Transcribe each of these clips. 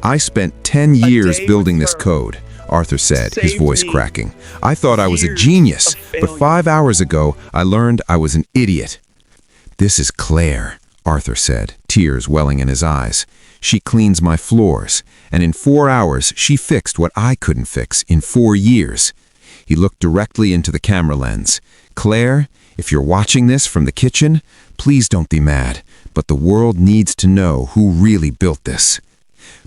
I spent 10 years building this code, Arthur said, his voice cracking. I thought I was a genius, but 5 hours ago, I learned I was an idiot. This is Claire, Arthur said, tears welling in his eyes. She cleans my floors, and in 4 hours, she fixed what I couldn't fix in 4 years. He looked directly into the camera lens. Claire, if you're watching this from the kitchen, please don't be mad, but the world needs to know who really built this.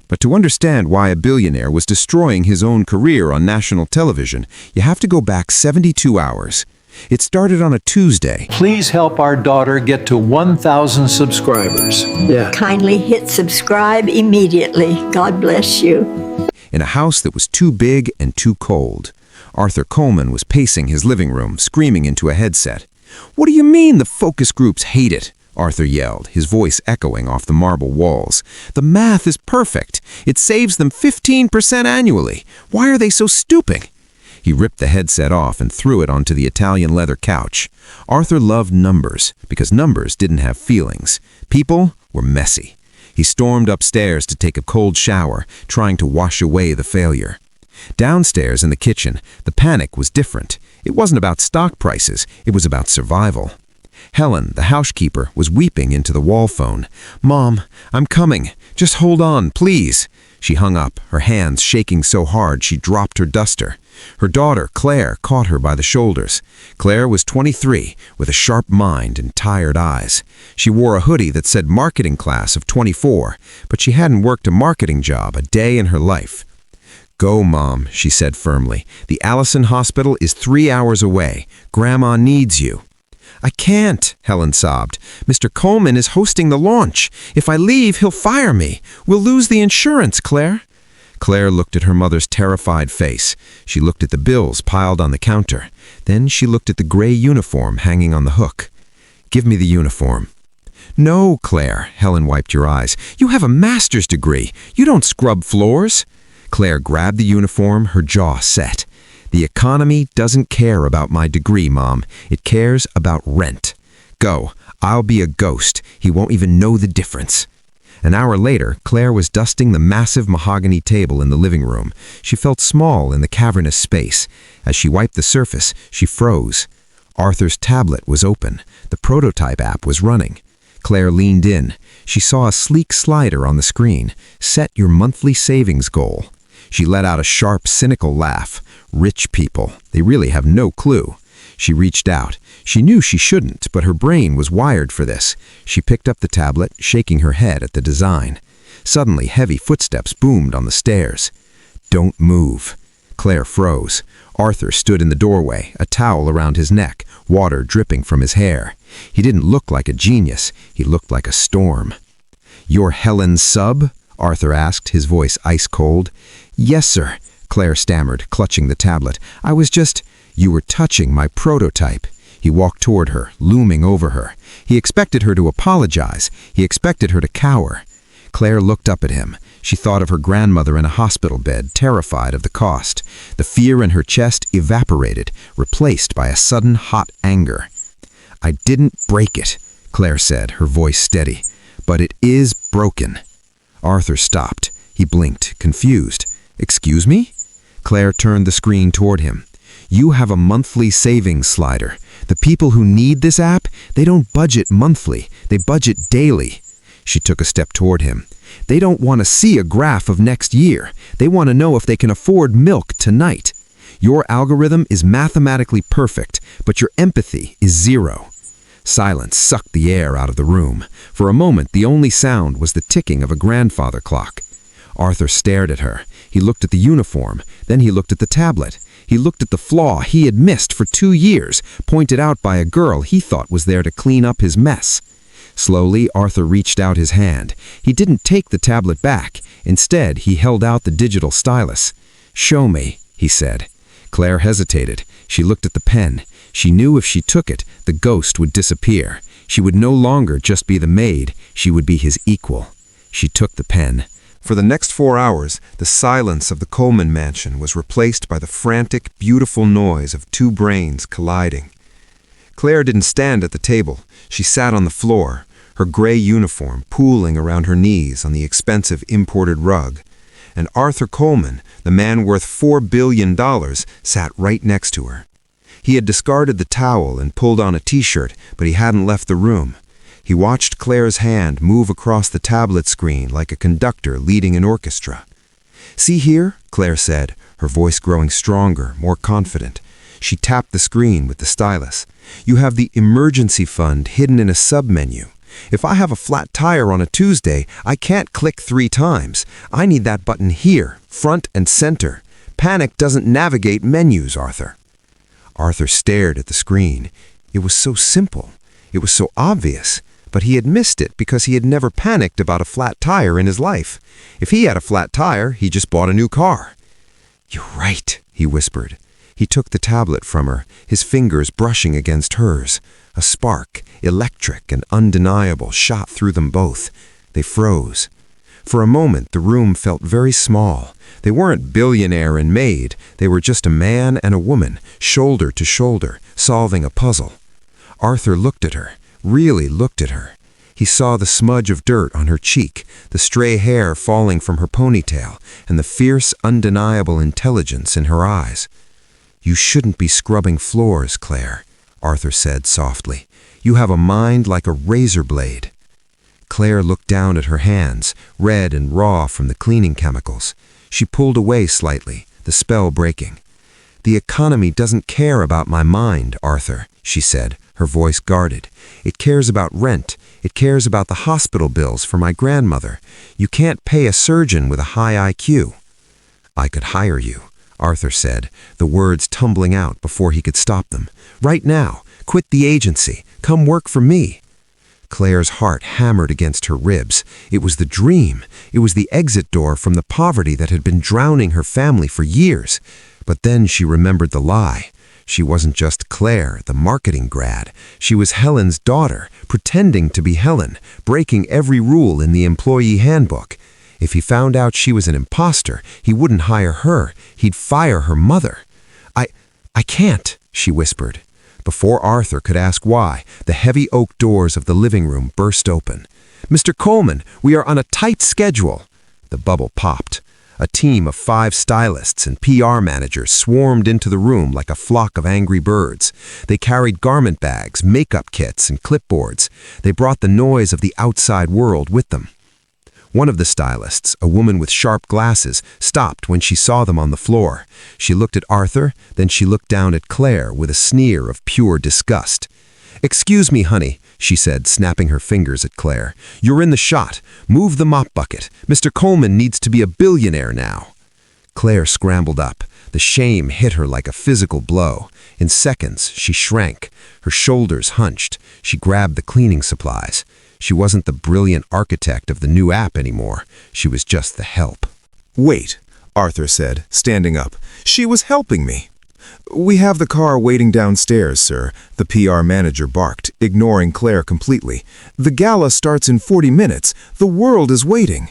But to understand why a billionaire was destroying his own career on national television, you have to go back 72 hours. It started on a Tuesday. Please help our daughter get to 1,000 subscribers. Kindly hit subscribe immediately. God bless you. In a house that was too big and too cold. Arthur Coleman was pacing his living room, screaming into a headset. "What do you mean the focus groups hate it?" Arthur yelled, his voice echoing off the marble walls. "The math is perfect. It saves them 15% annually. Why are they so stupid?" He ripped the headset off and threw it onto the Italian leather couch. Arthur loved numbers, because numbers didn't have feelings. People were messy. He stormed upstairs to take a cold shower, trying to wash away the failure. Downstairs in the kitchen, the panic was different. It wasn't about stock prices, it was about survival. Helen, the housekeeper, was weeping into the wall phone. "Mom, I'm coming. Just hold on, please." She hung up, her hands shaking so hard she dropped her duster. Her daughter, Clare, caught her by the shoulders. Clare was 23, with a sharp mind and tired eyes. She wore a hoodie that said marketing class of 24, but she hadn't worked a marketing job a day in her life. "Go, Mom," she said firmly. "The Allison Hospital is 3 hours away. Grandma needs you." "I can't," Helen sobbed. "Mr. Coleman is hosting the launch. If I leave, he'll fire me. We'll lose the insurance, Claire." Claire looked at her mother's terrified face. She looked at the bills piled on the counter. Then she looked at the gray uniform hanging on the hook. "Give me the uniform." "No, Claire," Helen wiped her eyes. "You have a master's degree. You don't scrub floors." Claire grabbed the uniform, her jaw set. "The economy doesn't care about my degree, Mom. It cares about rent. Go. I'll be a ghost. He won't even know the difference." An hour later, Claire was dusting the massive mahogany table in the living room. She felt small in the cavernous space. As she wiped the surface, she froze. Arthur's tablet was open. The prototype app was running. Claire leaned in. She saw a sleek slider on the screen. "Set your monthly savings goal." She let out a sharp, cynical laugh. Rich people, they really have no clue. She reached out. She knew she shouldn't, but her brain was wired for this. She picked up the tablet, shaking her head at the design. Suddenly, heavy footsteps boomed on the stairs. "Don't move." Claire froze. Arthur stood in the doorway, a towel around his neck, water dripping from his hair. He didn't look like a genius. He looked like a storm. "You're Helen's sub?" Arthur asked, his voice ice cold. "Yes, sir," Claire stammered, clutching the tablet. "I was just—" "You were touching my prototype." He walked toward her, looming over her. He expected her to apologize. He expected her to cower. Claire looked up at him. She thought of her grandmother in a hospital bed, terrified of the cost. The fear in her chest evaporated, replaced by a sudden hot anger. "I didn't break it," Claire said, her voice steady. "But it is broken." Arthur stopped. He blinked, confused. "Excuse me?" Claire turned the screen toward him. "You have a monthly savings slider. The people who need this app, they don't budget monthly. They budget daily." She took a step toward him. "They don't want to see a graph of next year. They want to know if they can afford milk tonight. Your algorithm is mathematically perfect, but your empathy is zero." Silence sucked the air out of the room. For a moment, the only sound was the ticking of a grandfather clock. Arthur stared at her. He looked at the uniform. Then he looked at the tablet. He looked at the flaw he had missed for 2 years, pointed out by a girl he thought was there to clean up his mess. Slowly, Arthur reached out his hand. He didn't take the tablet back. Instead, he held out the digital stylus. "Show me," he said. Claire hesitated. She looked at the pen. She knew if she took it, the ghost would disappear. She would no longer just be the maid. She would be his equal. She took the pen. For the next 4 hours, the silence of the Coleman mansion was replaced by the frantic, beautiful noise of two brains colliding. Claire didn't stand at the table. She sat on the floor, her gray uniform pooling around her knees on the expensive imported rug. and Arthur Coleman, the man worth $4 billion, sat right next to her. He had discarded the towel and pulled on a t-shirt, but he hadn't left the room. He watched Claire's hand move across the tablet screen like a conductor leading an orchestra. "See here," Claire said, her voice growing stronger, more confident. She tapped the screen with the stylus. "You have the emergency fund hidden in a sub-menu. If I have a flat tire on a Tuesday, I can't click 3 times. I need that button here, front and center. Panic doesn't navigate menus, Arthur." Arthur stared at the screen. It was so simple. It was so obvious. But he had missed it because he had never panicked about a flat tire in his life. If he had a flat tire, he just bought a new car. "You're right," he whispered. He took the tablet from her, his fingers brushing against hers. A spark, electric and undeniable, shot through them both. They froze. For a moment, the room felt very small. They weren't Billionaire and Maid. They were just a man and a woman, shoulder to shoulder, solving a puzzle. Arthur looked at her, really looked at her. He saw the smudge of dirt on her cheek, the stray hair falling from her ponytail, and the fierce, undeniable intelligence in her eyes. "You shouldn't be scrubbing floors, Claire," Arthur said softly. "You have a mind like a razor blade." Claire looked down at her hands, red and raw from the cleaning chemicals. She pulled away slightly, the spell breaking. "The economy doesn't care about my mind, Arthur," she said, her voice guarded. "It cares about rent. It cares about the hospital bills for my grandmother. You can't pay a surgeon with a high IQ." "I could hire you," Arthur said, the words tumbling out before he could stop them. "Right now. Quit the agency. Come work for me." Claire's heart hammered against her ribs. It was the dream. It was the exit door from the poverty that had been drowning her family for years. But then she remembered the lie. She wasn't just Claire, the marketing grad. She was Helen's daughter, pretending to be Helen, breaking every rule in the employee handbook. If he found out she was an imposter, he wouldn't hire her. He'd fire her mother. I can't," she whispered. Before Arthur could ask why, the heavy oak doors of the living room burst open. "Mr. Coleman, we are on a tight schedule." The bubble popped. A team of 5 stylists and PR managers swarmed into the room like a flock of angry birds. They carried garment bags, makeup kits, and clipboards. They brought the noise of the outside world with them. One of the stylists, a woman with sharp glasses, stopped when she saw them on the floor. She looked at Arthur, then she looked down at Claire with a sneer of pure disgust. "Excuse me, honey," she said, snapping her fingers at Claire. "You're in the shot. Move the mop bucket. Mr. Coleman needs to be a billionaire now." Claire scrambled up. The shame hit her like a physical blow. In seconds, she shrank. Her shoulders hunched. She grabbed the cleaning supplies. She wasn't the brilliant architect of the new app anymore. She was just the help. "Wait," Arthur said, standing up. "She was helping me." "We have the car waiting downstairs, sir," the PR manager barked, ignoring Claire completely. "The gala starts in 40 minutes. The world is waiting."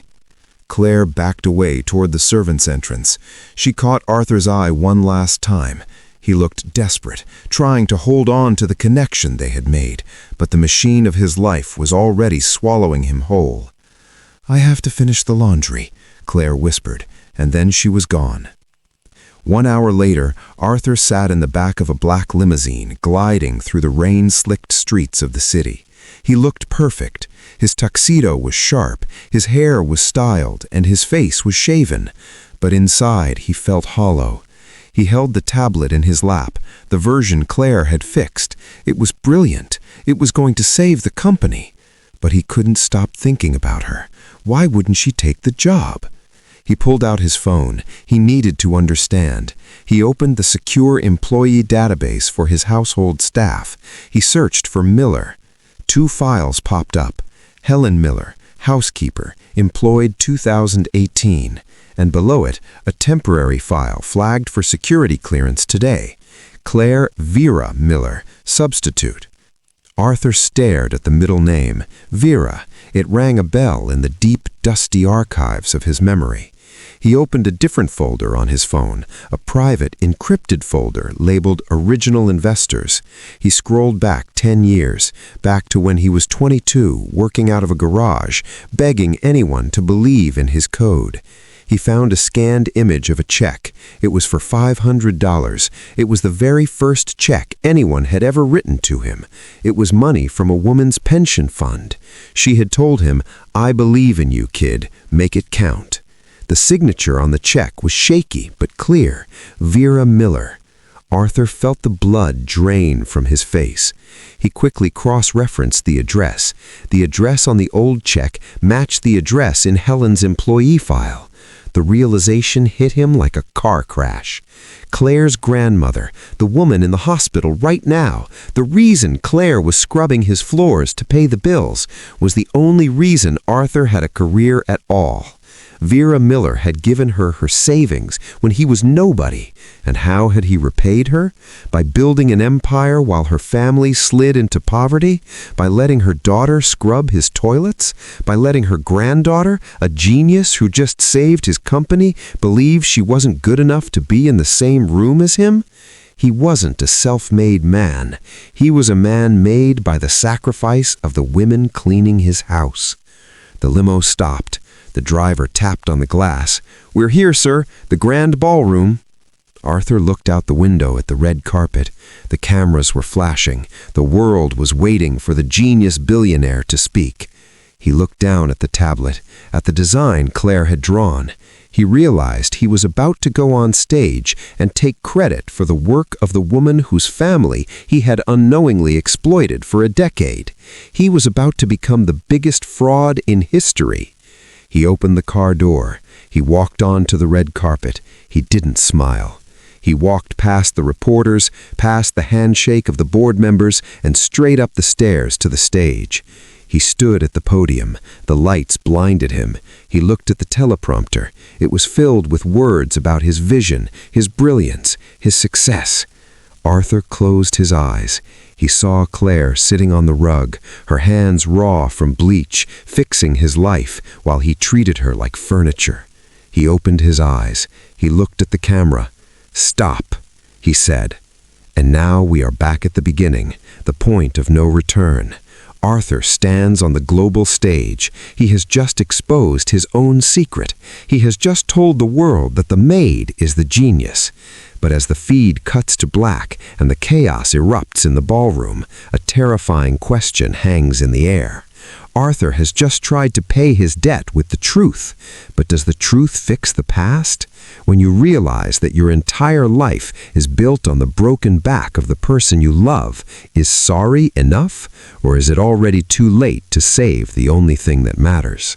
Claire backed away toward the servants' entrance. She caught Arthur's eye one last time. He looked desperate, trying to hold on to the connection they had made, but the machine of his life was already swallowing him whole. "I have to finish the laundry," Claire whispered, and then she was gone. 1 hour later, Arthur sat in the back of a black limousine, gliding through the rain-slicked streets of the city. He looked perfect. His tuxedo was sharp, his hair was styled, and his face was shaven. But inside, he felt hollow. He held the tablet in his lap, the version Claire had fixed. It was brilliant. It was going to save the company. But he couldn't stop thinking about her. Why wouldn't she take the job? He pulled out his phone. He needed to understand. He opened the secure employee database for his household staff. He searched for Miller. 2 files popped up. Helen Miller, housekeeper, employed 2018. And below it, a temporary file flagged for security clearance today. Claire Vera Miller, substitute. Arthur stared at the middle name, Vera. It rang a bell in the deep, dusty archives of his memory. He opened a different folder on his phone, a private, encrypted folder labeled Original Investors. He scrolled back 10 years, back to when he was 22, working out of a garage, begging anyone to believe in his code. He found a scanned image of a check. It was for $500. It was the very first check anyone had ever written to him. It was money from a woman's pension fund. She had told him, "I believe in you, kid. Make it count." The signature on the check was shaky but clear. Vera Miller. Arthur felt the blood drain from his face. He quickly cross-referenced the address. The address on the old check matched the address in Helen's employee file. The realization hit him like a car crash. Claire's grandmother, the woman in the hospital right now, the reason Clare was scrubbing his floors to pay the bills, was the only reason Arthur had a career at all. Vera Miller had given her her savings when he was nobody. And how had he repaid her? By building an empire while her family slid into poverty? By letting her daughter scrub his toilets? By letting her granddaughter, a genius who just saved his company, believe she wasn't good enough to be in the same room as him? He wasn't a self-made man. He was a man made by the sacrifice of the women cleaning his house. The limo stopped. The driver tapped on the glass. "We're here, sir. The grand ballroom." Arthur looked out the window at the red carpet. The cameras were flashing. The world was waiting for the genius billionaire to speak. He looked down at the tablet, at the design Clare had drawn. He realized he was about to go on stage and take credit for the work of the woman whose family he had unknowingly exploited for a decade. He was about to become the biggest fraud in history. He opened the car door. He walked on to the red carpet. He didn't smile. He walked past the reporters, past the handshake of the board members, and straight up the stairs to the stage. He stood at the podium. The lights blinded him. He looked at the teleprompter. It was filled with words about his vision, his brilliance, his success. Arthur closed his eyes. He saw Clare sitting on the rug, her hands raw from bleach, fixing his life while he treated her like furniture. He opened his eyes. He looked at the camera. "Stop," he said. And now we are back at the beginning, the point of no return. Arthur stands on the global stage. He has just exposed his own secret. He has just told the world that the maid is the genius. But as the feed cuts to black and the chaos erupts in the ballroom, a terrifying question hangs in the air. Arthur has just tried to pay his debt with the truth. But does the truth fix the past? When you realize that your entire life is built on the broken back of the person you love, is sorry enough? Or is it already too late to save the only thing that matters?